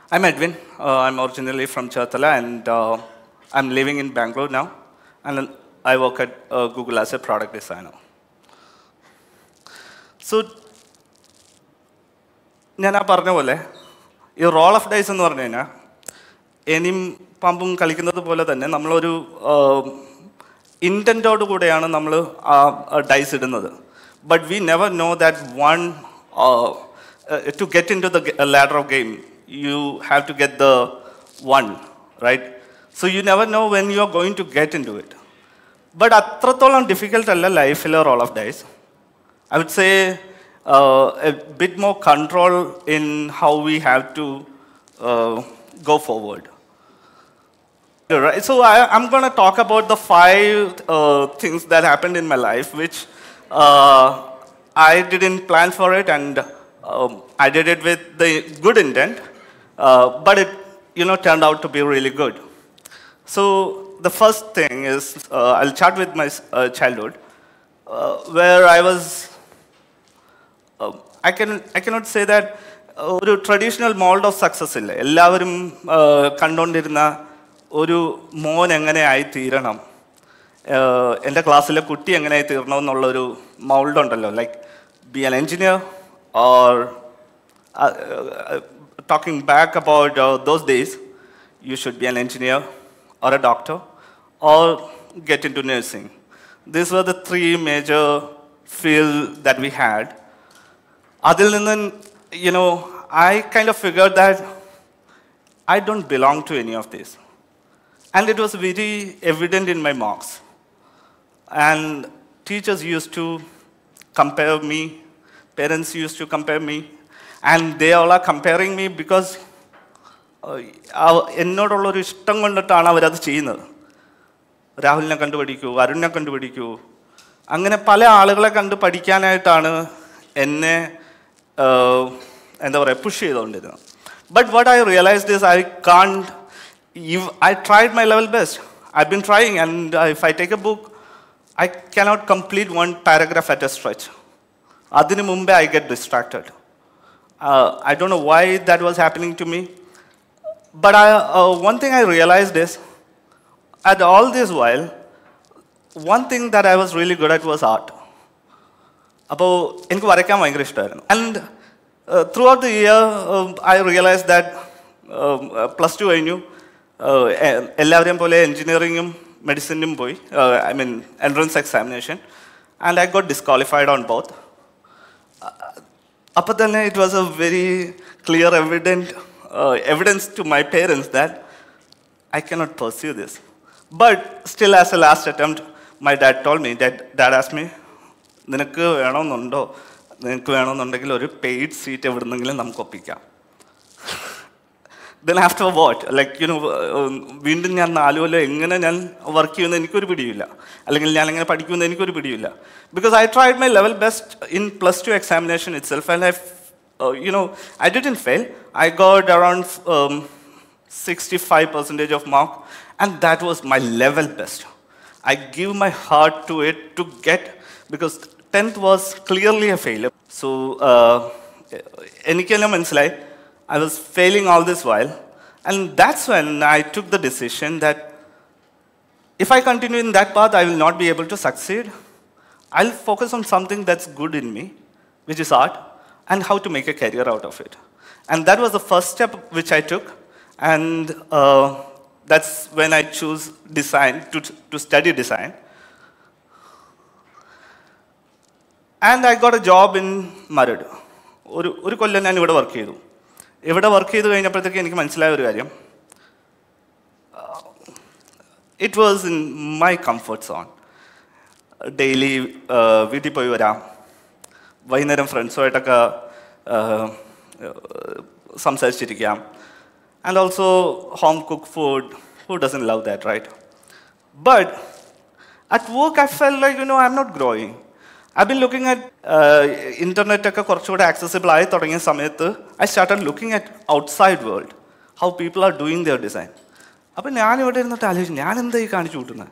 I'm Advin. I'm originally from Chatala, and I'm living in Bangalore now. And I work at Google as a product designer. So, ഞാൻ ആ പറഞ്ഞ പോലെ ഈ role of dyes എന്ന് പറഞ്ഞു കഴിഞ്ഞാൽ എനിയും പമ്പും കളിക്കുന്നത് പോലെ തന്നെ നമ്മളൊരു ഇൻറ്റൻറ്റോട് കൂടെയാണ് നമ്മൾ ആ ഡൈസ് ഇടുന്നത്. But we never know that one to get into the ladder of game, you have to get the one, right? So you never know when you are going to get into it. But അത്രത്തോളം difficult അല്ല ലൈഫിലെ role of dice. I would say a bit more control in how we have to go forward. Right. So I'm going to talk about the 5 things that happened in my life, which I didn't plan for it, and I did it with the good intent, but it turned out to be really good. So the first thing is I'll start with my childhood, where I was. I cannot say that ഒരു traditional mould of success ഇല്ല. എല്ലാവരും കണ്ടുകൊണ്ടിരുന്ന ഒരു മോൻ എങ്ങനെ ആയിത്തീരണം, എൻ്റെ ക്ലാസ്സിലെ കുട്ടി എങ്ങനെ ആയിത്തീരണം എന്നുള്ളൊരു മൗൾഡ് ഉണ്ടല്ലോ. Like B an engineer, or talking back about those days, you should be an engineer or a doctor or get into nursing. These were the 3 major fields that we had. Other than, I kind of figured that I don't belong to any of this. And it was very evident in my marks. And teachers used to compare me, parents used to compare me, and they all are comparing me because എന്നോടുള്ളൊരു ഇഷ്ടം കൊണ്ടിട്ടാണ് അവരത് ചെയ്യുന്നത്. രാഹുലിനെ കണ്ടു പഠിക്കൂ, അരുണിനെ കണ്ടു പഠിക്കൂ, അങ്ങനെ പല ആളുകളെ കണ്ട് പഠിക്കാനായിട്ടാണ് എന്നെ എന്താ പറയുക പുഷ് ചെയ്തുകൊണ്ടിരുന്നത്. But what I realised is I tried my level best. I've been trying, and if I take a book, I cannot complete 1 paragraph at a stretch. Adinu mumbe I get distracted. I don't know why that was happening to me. But one thing I realized is, at all this while, one thing that I was really good at was art. അപ്പോൾ എനിക്ക് വരയ്ക്കാൻ ഭയങ്കര ഇഷ്ടമായിരുന്നു. And throughout the year I realise that +2 കഴിഞ്ഞു, എല്ലാവരെയും പോലെ എൻജിനീയറിങ്ങും മെഡിസിനും പോയി, I mean entrance examination, and I got disqualified on both. അപ്പോൾ തന്നെ it was a very clear evidence to my parents that I cannot pursue this. But still, as a last attempt, my dad told me, dad asked me, നിനക്ക് വേണമെന്നുണ്ടെങ്കിൽ ഒരു paid seat എവിടുന്നെങ്കിലും നമുക്ക് ഒപ്പിക്കാം. Then after what, like വീണ്ടും ഞാൻ 4 കൊല്ലം എങ്ങനെ ഞാൻ work ചെയ്യുമെന്ന് എനിക്കൊരു പിടിയില്ല, അല്ലെങ്കിൽ ഞാൻ എങ്ങനെ പഠിക്കുമെന്ന് എനിക്കൊരു പിടിയില്ല. Because I tried my level best in +2 examination itself, and I didn't fail. I got around 65% of mark, and that was my level best. I give my heart to it to get, because 10th was clearly a failure. So എനിക്കെല്ലാം മനസ്സിലായി I was failing all this while, and that's when I took the decision that if I continue in that path, I will not be able to succeed. I'll focus on something that's good in me, which is art, and how to make a career out of it. And that was the first step which I took, and that's when I chose design, to study design. And I got a job in Marad. ഒരു കൊല്ലം ഞാൻ ഇവിടെ work ചെയ്തു. ഇവിടെ work ചെയ്ത് കഴിഞ്ഞപ്പോഴത്തേക്ക് എനിക്ക് മനസ്സിലായ ഒരു കാര്യം, it was in my comfort zone. Daily വീട്ടിൽ പോയി വരാം, വൈകുന്നേരം ഫ്രണ്ട്സുമായിട്ടൊക്കെ സംസാരിച്ചിരിക്കാം, and also home cook food. Who doesn't love that, right? But at work I felt like I'm not growing. I've been looking at internet ഒക്കെ കുറച്ചുകൂടെ accessible ആയി തുടങ്ങിയ സമയത്ത് I started looking at outside world, how people are doing their design. അപ്പോൾ ഞാൻ ഇവിടെ ഇരുന്നിട്ട് ആലോചിച്ചു, ഞാൻ എന്താ ഈ കാണിച്ചു കൂട്ടുന്നത്?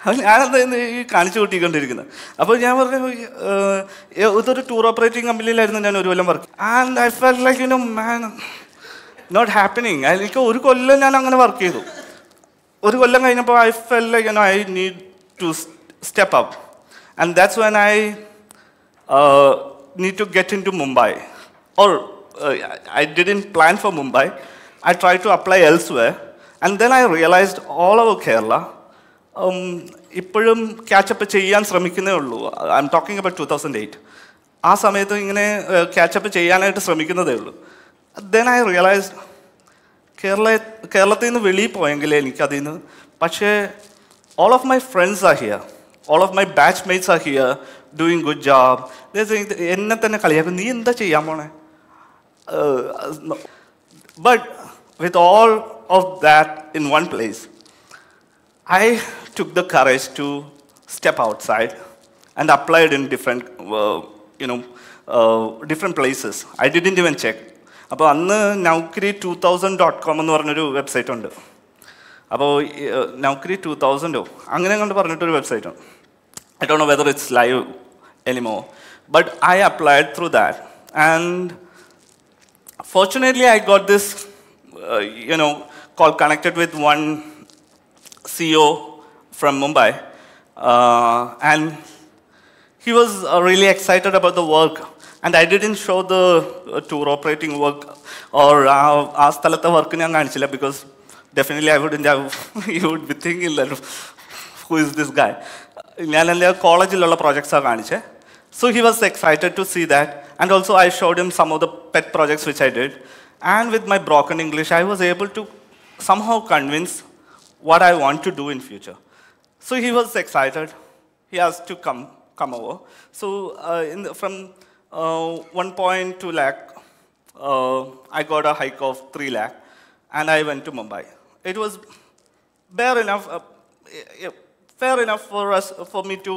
അപ്പോൾ ഞാനത് ഈ കാണിച്ചു കൂട്ടിക്കൊണ്ടിരിക്കുന്നത്. അപ്പോൾ ഞാൻ പറഞ്ഞു, ഇതൊരു ടൂർ ഓപ്പറേറ്റിംഗ് കമ്പനിയിലായിരുന്നു ഞാൻ ഒരു കൊല്ലം work. And I felt like man not happening. എനിക്ക് ഒരു കൊല്ലം ഞാൻ അങ്ങനെ വർക്ക് ചെയ്തു. ഒരു കൊല്ലം കഴിഞ്ഞപ്പോൾ I felt like I need to step up. And that's when I need to get into Mumbai. Or I didn't plan for Mumbai. I tried to apply elsewhere. And then I realized all over Kerala, ഇപ്പോഴും ക്യാച്ചപ്പ് ചെയ്യാൻ ശ്രമിക്കുന്നേ ഉള്ളൂ. I am talking about 2008. ആ സമയത്ത് ഇങ്ങനെ ക്യാച്ചപ്പ് ചെയ്യാനായിട്ട് ശ്രമിക്കുന്നതേ ഉള്ളൂ. Then I realised കേരളത്തിൽ നിന്ന് വെളിയിൽ പോയെങ്കിലേ എനിക്കതിൽ നിന്ന്. പക്ഷേ all of my friends are here. All of my batchmates are here doing good job. എന്നെ തന്നെ കളിയാക്കും, നീ എന്താ ചെയ്യാൻ പോണേ? But with all of that in one place, I took the courage to step outside and applied in different, different places. I didn't even check. അപ്പോൾ അന്ന് naukri2000.com എന്ന് പറഞ്ഞൊരു വെബ്സൈറ്റ് ഉണ്ട്. അപ്പോൾ naukri 2000 അങ്ങനെ കണ്ട് പറഞ്ഞിട്ടൊരു വെബ്സൈറ്റ് ഉണ്ട്. I don't know whether it's live anymore, but I applied through that. And fortunately, I got this, call connected with one CEO from Mumbai. And he was really excited about the work. And I didn't show the tour operating work or our sthalatha work because definitely I wouldn't have, you would be thinking, who is this guy? ഞാൻ എൻ്റെ കോളേജിലുള്ള പ്രോജക്ട്സാണ് കാണിച്ചത്. So he was excited to see that. And also I showed him some of the pet projects which I did. And with my broken English, I was able to somehow convince what I want to do in future. So he was excited. He asked to come over. So from 1.2 lakh, I got a hike of 3 lakh. And I went to Mumbai. It was fair enough for me to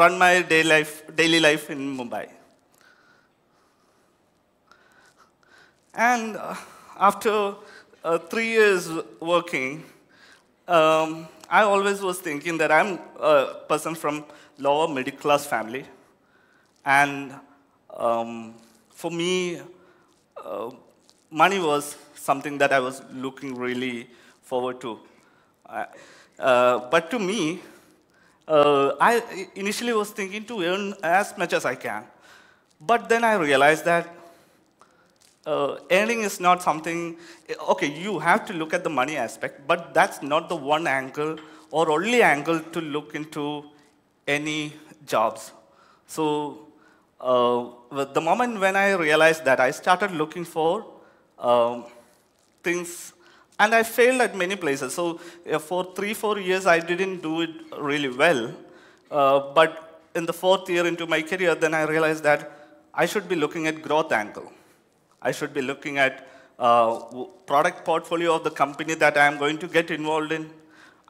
run my daily life in Mumbai. And after 3 years working, I always was thinking that I'm a person from lower middle class family, and for me, money was something that I was looking really forward to. But to me, I initially was thinking to earn as much as I can. But then I realized that earning is not something, okay, you have to look at the money aspect, but that's not the one angle or only angle to look into any jobs. So the moment when I realized that, I started looking for things. And I failed at many places. So for 3-4 years, I didn't do it really well. But in the 4th year into my career, then I realized that I should be looking at growth angle. I should be looking at product portfolio of the company that I am going to get involved in.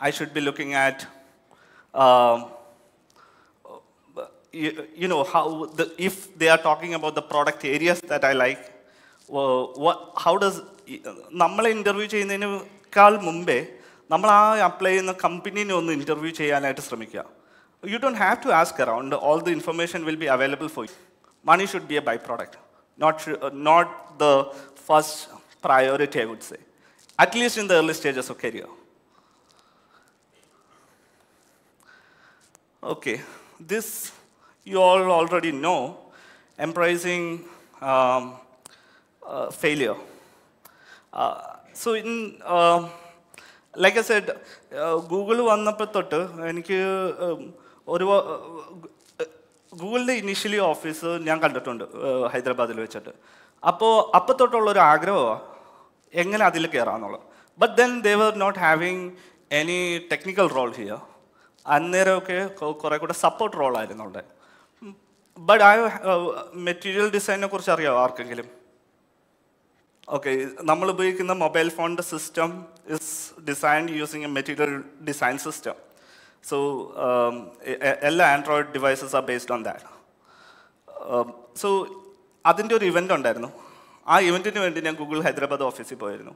I should be looking at, if they are talking about the product areas that I like, how does നമ്മളെ interview ചെയ്യുന്നതിനേക്കാൾ മുമ്പേ നമ്മൾ ആ apply ചെയ്യുന്ന കമ്പനീനെ ഒന്ന് interview ചെയ്യാനായിട്ട് ശ്രമിക്കുക. You don't have to ask around. All the information will be available for you. Money should be a byproduct, not the first priority, I would say, at least in the early stages of career. Okay, this you all already know, embracing failure. So like I said, Google വന്നപ്പോൾ തൊട്ട് എനിക്ക് ഗൂഗിളിൻ്റെ initially office ഞാൻ കണ്ടിട്ടുണ്ട് ഹൈദരാബാദിൽ വെച്ചിട്ട്. അപ്പോൾ തൊട്ടുള്ളൊരു ആഗ്രഹമാണ് എങ്ങനെ അതിൽ കയറാമെന്നുള്ളത്. But then they were not having any technical role here. അന്നേരമൊക്കെ കുറേ കൂടെ സപ്പോർട്ട് റോളായിരുന്നു അവിടെ. ബട്ട് മെറ്റീരിയൽ ഡിസൈനെ കുറിച്ച് അറിയാമോ ആർക്കെങ്കിലും? ഓക്കെ, നമ്മൾ ഉപയോഗിക്കുന്ന മൊബൈൽ ഫോണിൻ്റെ system is designed using A material design system. So എല്ലാ Android devices are based on that. So അതിൻ്റെ ഒരു ഇവൻ്റ് ഉണ്ടായിരുന്നു. ആ ഇവൻറ്റിന് വേണ്ടി ഞാൻ ഗൂഗിൾ ഹൈദരാബാദ് ഓഫീസിൽ പോയിരുന്നു.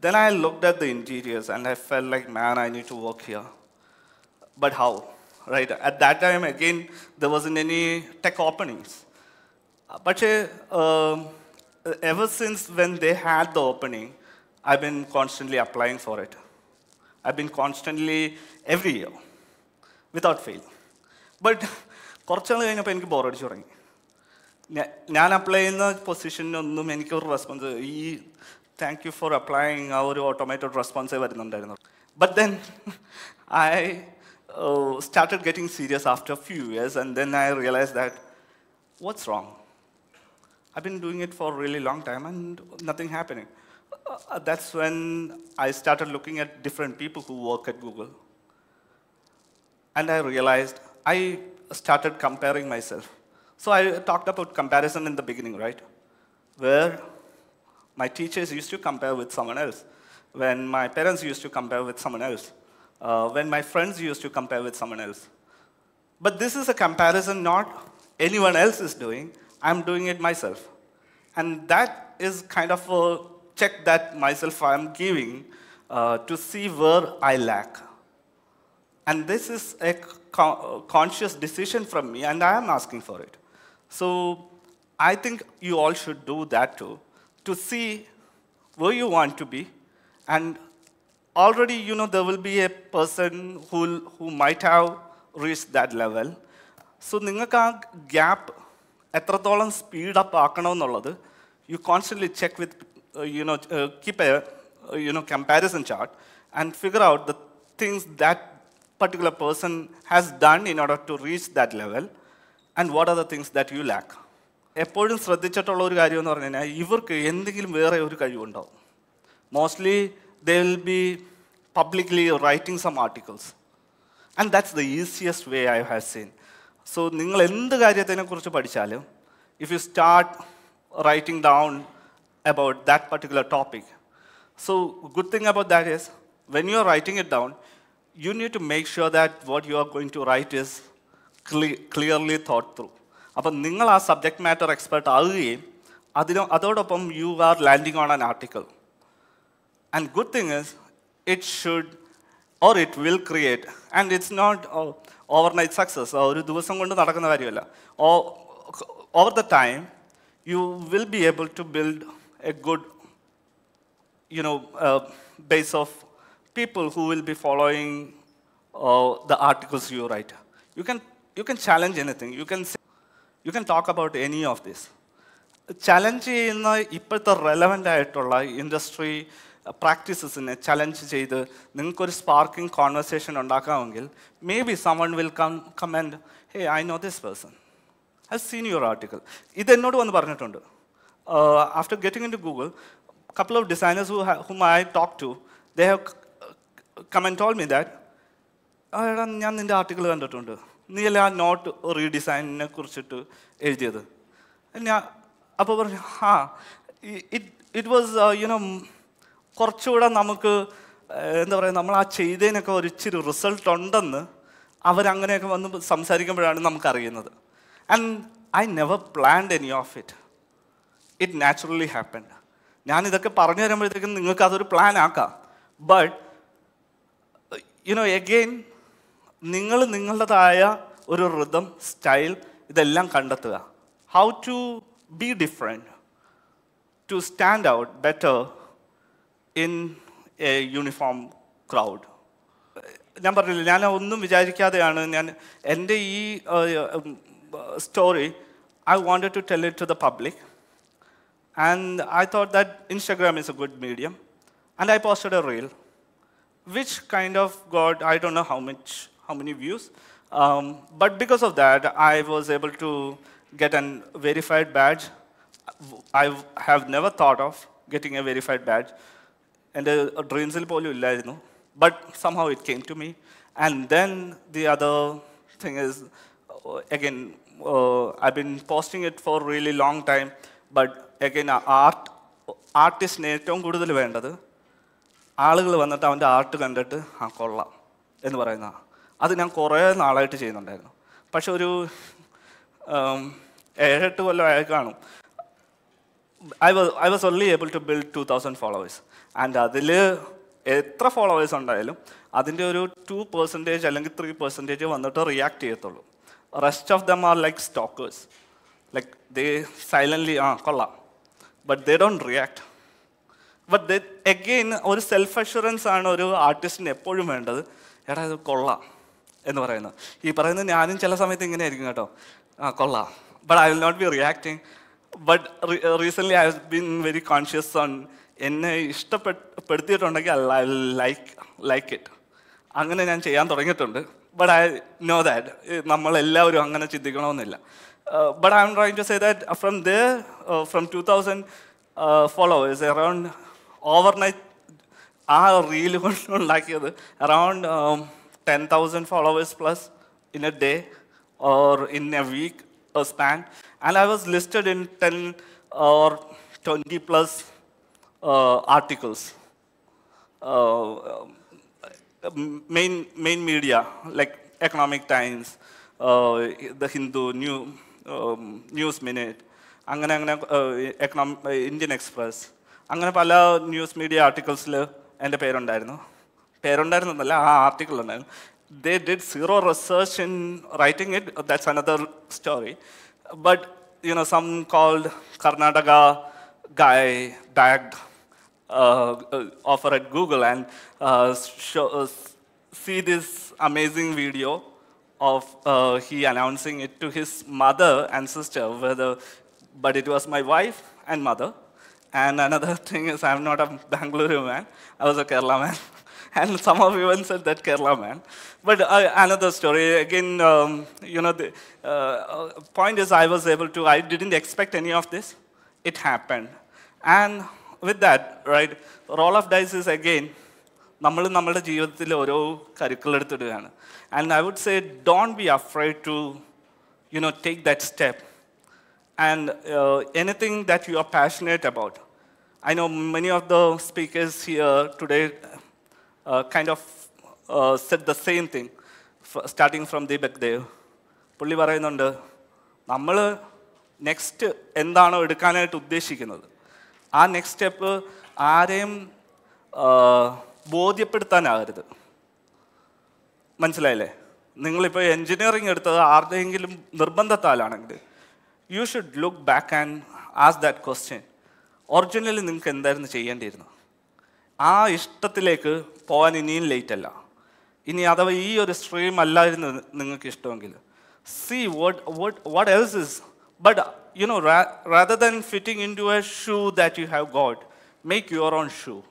Then I looked at the interiors and I felt like, man, I need to work here. But how? Right? At that time, again, there wasn't any tech openings. But ever since when they had the opening, I've been constantly applying for it. I've been constantly every year, without fail. But കുറച്ചാൾ കഴിഞ്ഞപ്പോൾ എനിക്ക് ബോറടിച്ചു തുടങ്ങി. ഞാൻ apply ചെയ്യുന്ന പൊസിഷനൊന്നും എനിക്കൊരു response thank you for applying ആ ഒരു automated റെസ്പോൺസേ വരുന്നുണ്ടായിരുന്നു. But then I started getting serious after a few years, and then I realized that what's wrong? I've been doing it for a really long time and nothing happening. That's when I started looking at different people who work at Google. And I realized I started comparing myself. So I talked about comparison in the beginning, right? Where my teachers used to compare with someone else, when my parents used to compare with someone else, when my friends used to compare with someone else. But this is a comparison not anyone else is doing, I'm doing it myself. And that is kind of a check that myself I'm giving to see where I lack. And this is a conscious decision from me, and I am asking for it. So I think you all should do that too, to see where you want to be. And already, there will be a person who might have reached that level. So നിങ്ങൾക്ക് ആ gap എത്രത്തോളം speed up ആക്കണമെന്നുള്ളത് you constantly check with, keep a, comparison chart and figure out the things that particular person has done in order to reach that level and what are the things that you lack. എപ്പോഴും ശ്രദ്ധിച്ചിട്ടുള്ള ഒരു കാര്യം എന്ന് പറഞ്ഞു കഴിഞ്ഞാൽ ഇവർക്ക് എന്തെങ്കിലും വേറെ ഒരു കഴിവുണ്ടാവും. Mostly they will be publicly writing some articles. And that's the easiest way I have seen. So നിങ്ങൾ എന്ത് കാര്യത്തിനെ കുറിച്ച് പഠിച്ചാലും if you start writing down about that particular topic. So good thing about that is when you are writing it down, you need to make sure that what you are going to write is clearly thought through. അപ്പം നിങ്ങൾ ആ subject matter expert ആവുകയും അതോടൊപ്പം you are landing on an article. And good thing is it should or it will create, and it's not overnight success. ഒരു ദിവസം കൊണ്ട് നടക്കുന്ന കാര്യമല്ല. Over the time you will be able to build a good base of people who will be following the articles you write. You can challenge anything. You can talk about any of this. Challenge ചെയ്യുന്ന ഇപ്പോഴത്തെ relevant ആയിട്ടുള്ള industry പ്രാക്ടീസസിനെ challenge ചെയ്ത് നിങ്ങൾക്കൊരു sparking conversation ഉണ്ടാക്കാമെങ്കിൽ maybe someone will come and hey I know this person, I've seen your article. ഇതെന്നോട് വന്ന് പറഞ്ഞിട്ടുണ്ട്. After getting into Google, a couple of designers whom I talked to, they have come and told me that, എടാ ഞാൻ നിൻ്റെ article കണ്ടിട്ടുണ്ട്, നീ അല്ലേ ആ നോട്ട് റീഡിസൈനിനെ കുറിച്ചിട്ട് എഴുതിയത്. ഞാൻ അപ്പോൾ പറഞ്ഞു ഇറ്റ് വാസ് കുറച്ചുകൂടെ നമുക്ക് എന്താ പറയുക, നമ്മൾ ആ ചെയ്തതിനൊക്കെ ഒരു ഇച്ചിരി റിസൾട്ട് ഉണ്ടെന്ന് അവരങ്ങനെയൊക്കെ വന്ന് സംസാരിക്കുമ്പോഴാണ് നമുക്കറിയുന്നത്. And I never planned any of it. It naturally happened. ഞാനിതൊക്കെ പറഞ്ഞു തരുമ്പോഴത്തേക്കും നിങ്ങൾക്ക് അതൊരു പ്ലാൻ ആക്കാം. ബട്ട് again, നിങ്ങൾ നിങ്ങളുടേതായ ഒരു റിതം, സ്റ്റൈൽ ഇതെല്ലാം കണ്ടെത്തുക. How to be different, to stand out better in a uniform crowd. ഞാൻ പറഞ്ഞില്ല, ഞാൻ ഒന്നും വിചാരിക്കാതെയാണ് ഞാൻ എൻ്റെ ഈ story, I wanted to tell it to the public, and I thought that Instagram is a good medium, and I posted a reel which kind of got, I don't know how many views, but because of that I was able to get a verified badge. I have never thought of getting a verified badge, and a dreamsil pollu illayirunnu, but somehow it came to me. And then the other thing is, again, I've been posting it for a really long time, but again, ആർട്ടിസ്റ്റിന് ഏറ്റവും കൂടുതൽ വേണ്ടത് ആളുകൾ വന്നിട്ട് അവൻ്റെ art കണ്ടിട്ട് കൊള്ളാം എന്ന് പറയുന്ന. അത് ഞാൻ കുറേ നാളായിട്ട് ചെയ്യുന്നുണ്ടായിരുന്നു. പക്ഷെ ഒരു 7-8 കൊല്ലമായി കാണും. I was only able to build 2,000 followers. And അതിൽ എത്ര ഫോളോവേഴ്സ് ഉണ്ടായാലും അതിൻ്റെ ഒരു 2% അല്ലെങ്കിൽ 3% വന്നിട്ട് റിയാക്ട് ചെയ്യത്തുള്ളൂ. Rest of them are like stalkers. Like they silently കൊള്ളാം, but they don't react. But they again ഒരു സെൽഫ് അഷുറൻസ് ആണ് ഒരു ആർട്ടിസ്റ്റിന് എപ്പോഴും വേണ്ടത്. എടാ ഇത് കൊള്ളാം എന്ന് പറയുന്നത്. ഈ പറയുന്നത് ഞാനും ചില സമയത്ത് ഇങ്ങനെ ആയിരിക്കും കേട്ടോ, കൊള്ളാം, but I will not be reacting. But recently I have been very conscious on എന്നെ ഇഷ്ടപ്പെടുത്തിയിട്ടുണ്ടെങ്കിൽ ഐ വിൽ ലൈക്ക് ഇറ്റ്. അങ്ങനെ ഞാൻ ചെയ്യാൻ തുടങ്ങിയിട്ടുണ്ട്. ബട്ട് ഐ നോ ദാറ്റ് നമ്മളെല്ലാവരും അങ്ങനെ ചിന്തിക്കണമെന്നില്ല. But I'm trying to say that from 2000 followers around overnight ആ റീല് കൊണ്ടുണ്ടാക്കിയത് around 10,000 followers plus in a day or in a week span, and I was listed in 10 or 20 plus articles, main media like Economic Times, The Hindu, News Minute, അങ്ങനെ Indian Express, അങ്ങനെ പല news media ആർട്ടിക്കിൾസിൽ എൻ്റെ പേരുണ്ടായിരുന്നല്ല, ആ article ഉണ്ടായിരുന്നു. They did zero research in writing it. That's another story. But some called Karnataka guy tagged offer at Google and see this amazing video of he announcing it to his mother and sister, but it was my wife and mother. And another thing is, I'm not a Bangalore man, I was a Kerala man. And some of you even said that Kerala man. But another story, again, the point is I didn't expect any of this. It happened. And with that, right, roll of dice is again, നമ്മളുടെ ജീവിതത്തിൽ ഓരോ കരുക്കൾ എടുത്തിടുകയാണ്. And I would say, don't be afraid to, take that step. And anything that you are passionate about. I know many of the speakers here today kind of said the same thing, starting from Deepak Dev. പുള്ളി പറയുന്നുണ്ട്, നമ്മൾ next എന്താണോ എടുക്കാനായിട്ട് ഉദ്ദേശിക്കുന്നത് ആ next step ആരെയും ബോധ്യപ്പെടുത്താനാകരുത്. മനസ്സിലായില്ലേ? നിങ്ങളിപ്പോൾ എൻജിനീയറിംഗ് എടുത്തത് ആരുടെയെങ്കിലും നിർബന്ധത്താലാണെങ്കിൽ you should look back and ask that question. Originally നിങ്ങൾക്ക് എന്തായിരുന്നു ചെയ്യേണ്ടിയിരുന്നു? ആ ഇഷ്ടത്തിലേക്ക് പോകാൻ ഇനിയും ലേറ്റ് അല്ല. ഇനി അഥവാ ഈ ഒരു സ്ട്രീം അല്ലായിരുന്നു നിങ്ങൾക്ക് ഇഷ്ടമെങ്കിൽ, see what else is. But rather than fitting into a shoe that you have got, make your own shoe.